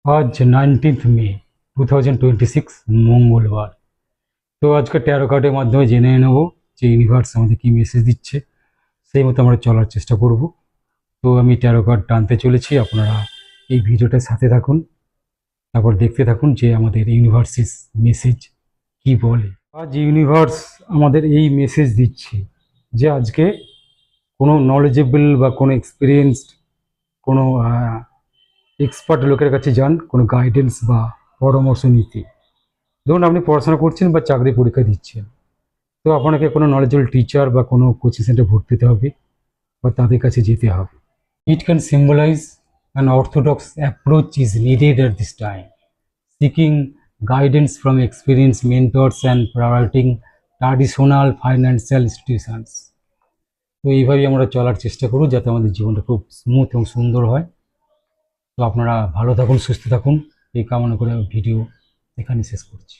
आज 19 মে 2026 মঙ্গলবার। তো আজকে ট্যারো কার্ডের মাধ্যমে জেনে নেব যে ইউনিভার্স আমাদের কি মেসেজ দিচ্ছে, সেই মতো আমরা চলার চেষ্টা করব। তো আমি ট্যারো কার্ড টানতে চলেছি, আপনারা এই ভিডিওটার সাথে থাকুন, তারপর দেখতে থাকুন যে আমাদের ইউনিভার্সের মেসেজ কি বলে। আজ ইউনিভার্স আমাদের এই মেসেজ দিচ্ছে যে আজকে কোনো নলেজেবল বা কোনো এক্সপিরিয়েন্সড কোনো এক্সপার্ট লোকের কাছে যান কোনো গাইডেন্স বা পরামর্শ নিতে। ধরুন আপনি পড়াশোনা করছেন বা চাকরি পরীক্ষা দিচ্ছেন, তো আপনাকে কোনো নলেজেবল টিচার বা কোনো কোচিং সেন্টারে ভর্তি হতে হবে বা তাদের কাছে যেতে হবে। It can symbolise an orthodox approach is needed at this time, seeking guidance from experience mentors and prioritising traditional financial institutions. তো এইভাবেই আমরা চলার চেষ্টা করব যাতে আমাদের জীবনটা খুব স্মুথ এবং সুন্দর হয়। তো আপনারা ভালো থাকুন, সুস্থ থাকুন, এই কামনা করে আমি ভিডিও এখানে শেষ করছি।